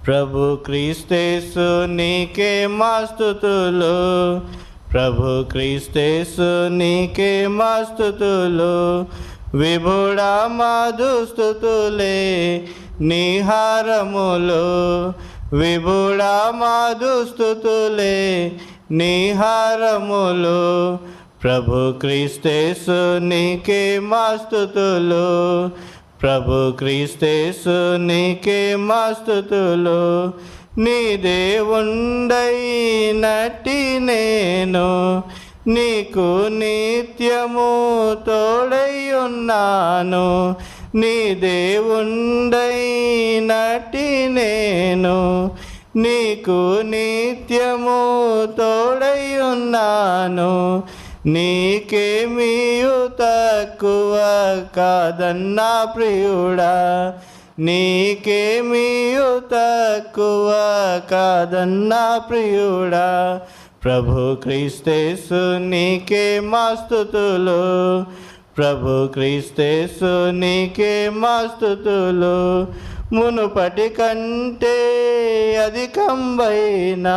ప్రభు క్రీస్తేసు నీకే మా స్తుతులు, ప్రభు క్రీస్తేసు నీకే మా స్తుతులు. విభుడా మా దుస్తుతులే నిహారములు, విభుడా మా దుస్తుతులే నిహారములు. ప్రభు క్రీస్తేసు నీకే మా స్తుతులు, ప్రభు క్రీస్తేసు నీకే మా స్తుతులు. నీ దేవుండైనట్టి నేను నీకు నిత్యము తోడై ఉన్నాను. నీ దేవుండైనట్టి నేను నీకు నిత్యము తోడై ఉన్నాను. నీకేమీయు తక్కువ కాదన్నా ప్రియుడా, నీకేమీయు తక్కువ కాదన్నా ప్రియుడా. ప్రభు క్రీస్తేసు నీకే మా స్తుతులు, ప్రభు క్రీస్తేసు నీకే మా స్తుతులు. మునుపటి కంటే అధికంబైన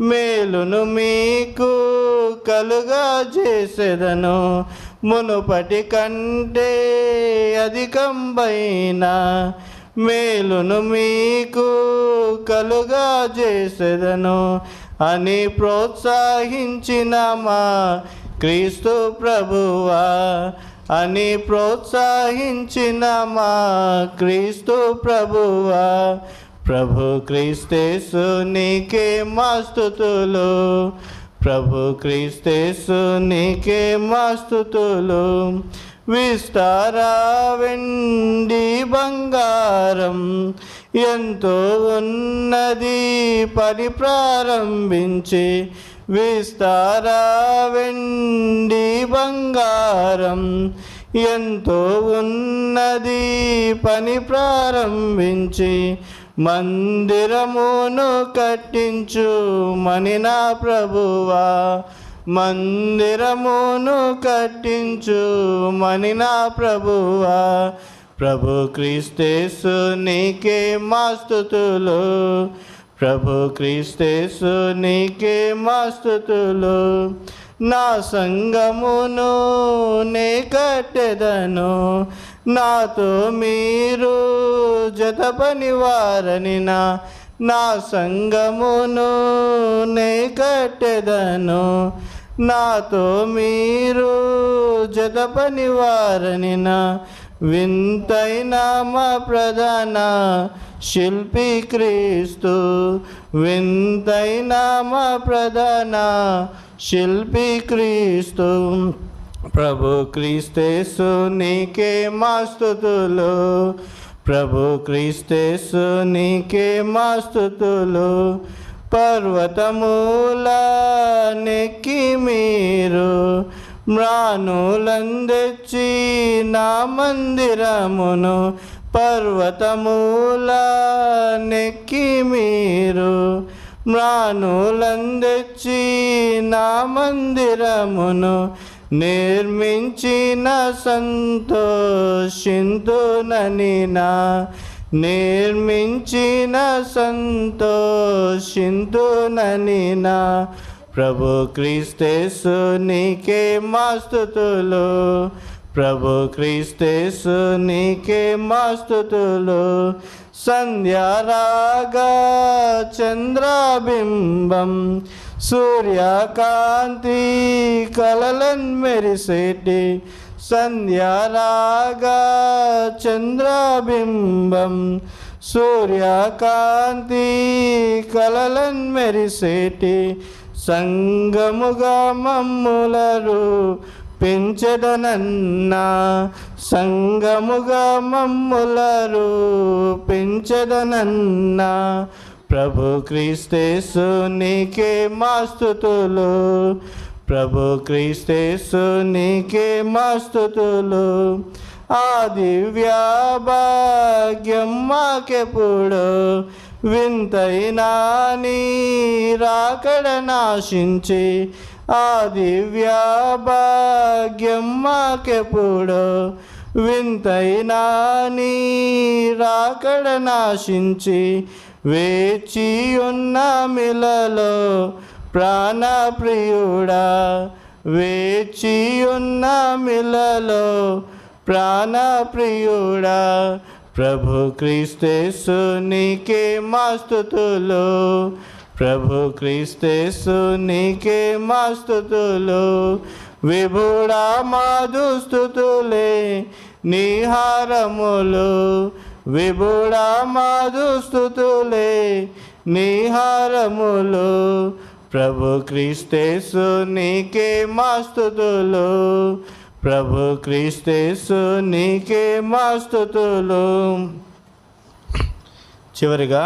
మేలును మీకు కలుగా చేసేదను. మునుపటి కంటే అధికంబైన మేలును మీకు కలుగా చేసేదను అని ప్రోత్సహించిన మా క్రీస్తు ప్రభువా, అని ప్రోత్సహించిన మా క్రీస్తు ప్రభువా. ప్రభు క్రీస్తేసు నీకే మా స్తుతులు, ప్రభు క్రీస్తేసు నీకే మా స్తుతులు. విస్తార వెండి బంగారం ఎంతో ఉన్నది పని ప్రారంభించి, విస్తార వెండి బంగారం ఎంతో ఉన్నది పని ప్రారంభించి, మందిరమును కట్టించు మని నా ప్రభువా, మందిరమును కట్టించు మని నా ప్రభువా. ప్రభు క్రీస్తేసు నీకే మా స్తుతులు, ప్రభు క్రీస్తేసు నీకే మా స్తుతులు. నా సంగమును నే కట్టెదను, నాతో మీరు జత పనివారని. నా సంగమును నే కట్టెదను, నాతో మీరు జత పనివారని. వింతైన మా ప్రధాన శిల్పి క్రీస్తు, వింతైన మా ప్రధాన శిల్పి క్రీస్తు. ప్రభు క్రీస్తేసు నీకే మా స్తుతులు, ప్రభు క్రీస్తేసు నీకే మా స్తుతులు. పర్వతమూల నెక్కి మీరు మ్రానులందెచ్చి నా మందిరమును, పర్వతమూల నెక్కి మీరు మ్రానులందెచ్చి నా మందిరమును నిర్మించిన సంతోషింతునని. నిర్మించిన సంతోషింతునని. ప్రభు క్రీస్తేసు నీకే మా స్తుతులు, ప్రభు క్రీస్తేసు నీకే మా స్తుతులు. సంధ్యారాగా చంద్రబింబం సూర్యకాంతి కలలన్ మెరిసేటి, సంధ్యారాగా చంద్రబింబం సూర్యకాంతి కలలన్ మెరిసేటి. సంగముగా మమ్ములరు పెంచెదనన్నా, సంగముగా మమ్ములరు పెంచెదనన్నా. ప్రభు క్రీస్తేసు నీకే మా స్తుతులు, ప్రభు క్రీస్తేసు నీకే మా స్తుతులు. ఆ దివ్య భాగ్యం మాకెప్పుడు వింతైనా నీ రాకడ నాశించి, ఆ దివ్య భాగ్యం మాకెప్పుడు వింతైనా నీ రాకడ నాశించి. వేచి ఉన్న మిలలో ప్రాణప్రియుడా, వేచి ఉన్న మిలలో ప్రాణప్రియుడా, ప్రభు క్రీస్తేసు నీకే మా స్తుతులు, ప్రభు క్రీస్తేసు నీకే మా స్తుతులు. విభుడా మా దుస్తుతులే నీహారములు, విభుడా మా దుస్తుతులే నీహారములు, ప్రభు క్రీస్తేసు నీకే మా స్తుతులు, ప్రభు క్రీస్తేసు నీకే మా స్తుతులు. చివరిగా